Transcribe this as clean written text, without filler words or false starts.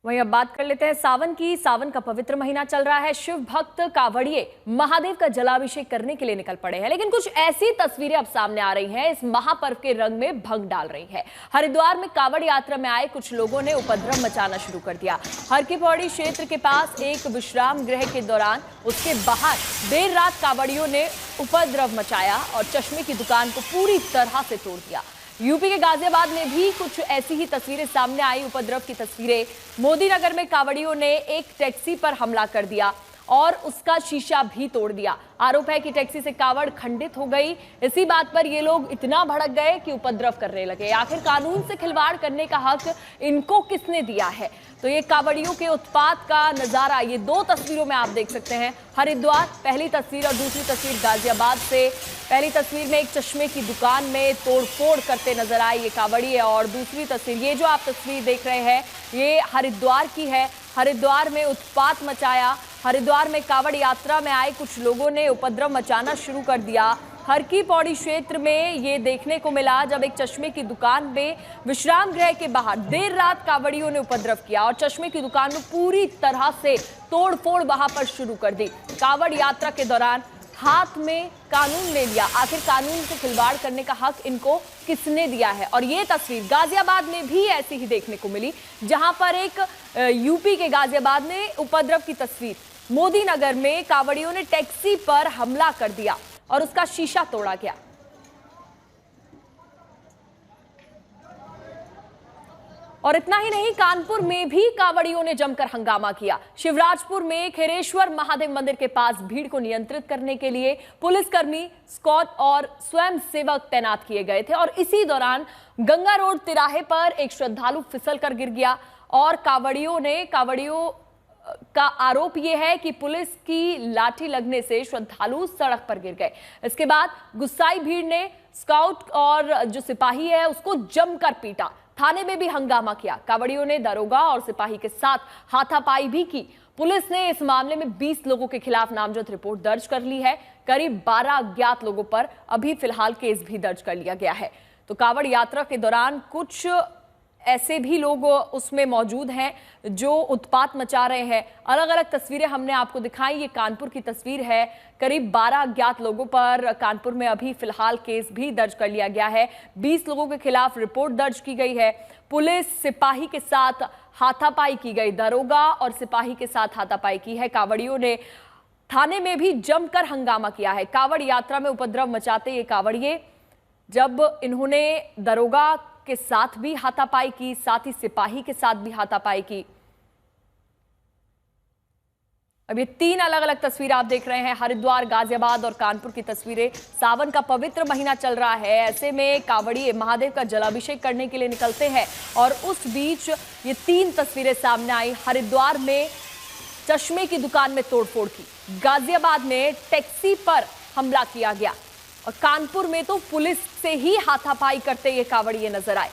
वहीं अब बात कर लेते हैं सावन की। सावन का पवित्र महीना चल रहा है। शिव भक्त कांवड़िए महादेव का जलाभिषेक करने के लिए निकल पड़े हैं, लेकिन कुछ ऐसी तस्वीरें अब सामने आ रही हैं, इस महापर्व के रंग में भंग डाल रही है। हरिद्वार में कांवड़ यात्रा में आए कुछ लोगों ने उपद्रव मचाना शुरू कर दिया। हर की पौड़ी क्षेत्र के पास एक विश्राम गृह के दौरान उसके बाहर देर रात कांवड़ियों ने उपद्रव मचाया और चश्मे की दुकान को पूरी तरह से तोड़ दिया। यूपी के गाजियाबाद में भी कुछ ऐसी ही तस्वीरें सामने आई। उपद्रव की तस्वीरें। मोदी नगर में कांवड़ियों ने एक टैक्सी पर हमला कर दिया और उसका शीशा भी तोड़ दिया। आरोप है कि टैक्सी से कांवड़ खंडित हो गई। इसी बात पर ये लोग इतना भड़क गए कि उपद्रव करने लगे। आखिर कानून से खिलवाड़ करने का हक इनको किसने दिया है? तो ये कांवड़ियों के उत्पात का नजारा ये दो तस्वीरों में आप देख सकते हैं। हरिद्वार पहली तस्वीर और दूसरी तस्वीर गाजियाबाद से। पहली तस्वीर में एक चश्मे की दुकान में तोड़फोड़ करते नजर आए ये कांवड़ी, और दूसरी तस्वीर ये जो आप तस्वीर देख रहे हैं ये हरिद्वार की है। हरिद्वार में उत्पात मचाया। हरिद्वार में कांवड़ यात्रा में आए कुछ लोगों ने उपद्रव मचाना शुरू कर दिया। हर की पौड़ी क्षेत्र में ये देखने को मिला जब एक चश्मे की दुकान में विश्राम गृह के बाहर देर रात कांवड़ियों ने उपद्रव किया और चश्मे की दुकान में पूरी तरह से तोड़फोड़ वहां पर शुरू कर दी। कांवड़ यात्रा के दौरान हाथ में कानून ले लिया। आखिर कानून से खिलवाड़ करने का हक इनको किसने दिया है? और ये तस्वीर गाजियाबाद में भी ऐसी ही देखने को मिली, जहां पर एक यूपी के गाजियाबाद में उपद्रव की तस्वीर। मोदी नगर में कांवड़ियों ने टैक्सी पर हमला कर दिया और उसका शीशा तोड़ा गया। और इतना ही नहीं, कानपुर में भी कांवड़ियों ने जमकर हंगामा किया। शिवराजपुर में खैरेश्वर महादेव मंदिर के पास भीड़ को नियंत्रित करने के लिए पुलिसकर्मी, स्क्वाड और स्वयं सेवक तैनात किए गए थे। और इसी दौरान गंगा रोड तिराहे पर एक श्रद्धालु फिसल कर गिर गया और कांवड़ियों का आरोप यह है कि पुलिस की लाठी लगने से श्रद्धालु सड़क पर गिर गए। इसके बाद गुस्साई भीड़ ने स्काउट और जो सिपाही है उसको जमकर पीटा। थाने में भी हंगामा किया। कांवड़ियों ने दरोगा और सिपाही के साथ हाथापाई भी की। पुलिस ने इस मामले में 20 लोगों के खिलाफ नामजद रिपोर्ट दर्ज कर ली है। करीब 12 अज्ञात लोगों पर अभी फिलहाल केस भी दर्ज कर लिया गया है। तो कांवड़ यात्रा के दौरान कुछ ऐसे भी लोग उसमें मौजूद हैं जो उत्पात मचा रहे हैं। अलग अलग तस्वीरें हमने आपको दिखाई। ये कानपुर की तस्वीर है। करीब 12 अज्ञात लोगों पर कानपुर में अभी फिलहाल केस भी दर्ज कर लिया गया है। 20 लोगों के खिलाफ रिपोर्ट दर्ज की गई है। पुलिस सिपाही के साथ हाथापाई की गई। दरोगा और सिपाही के साथ हाथापाई की है। कांवड़ियों ने थाने में भी जमकर हंगामा किया है। कांवड़ यात्रा में उपद्रव मचाते ये कांवड़िए, जब इन्होंने दरोगा के साथ भी हाथापाई की, साथ ही सिपाही के साथ भी हाथापाई की। अब ये 3 अलग अलग तस्वीरें आप देख रहे हैं, हरिद्वार, गाजियाबाद और कानपुर की तस्वीरें। सावन का पवित्र महीना चल रहा है, ऐसे में कांवड़ी महादेव का जलाभिषेक करने के लिए निकलते हैं और उस बीच ये 3 तस्वीरें सामने आई। हरिद्वार में चश्मे की दुकान में तोड़फोड़ की, गाजियाबाद में टैक्सी पर हमला किया गया और कानपुर में तो पुलिस से ही हाथापाई करते ये कांवड़िए नजर आए।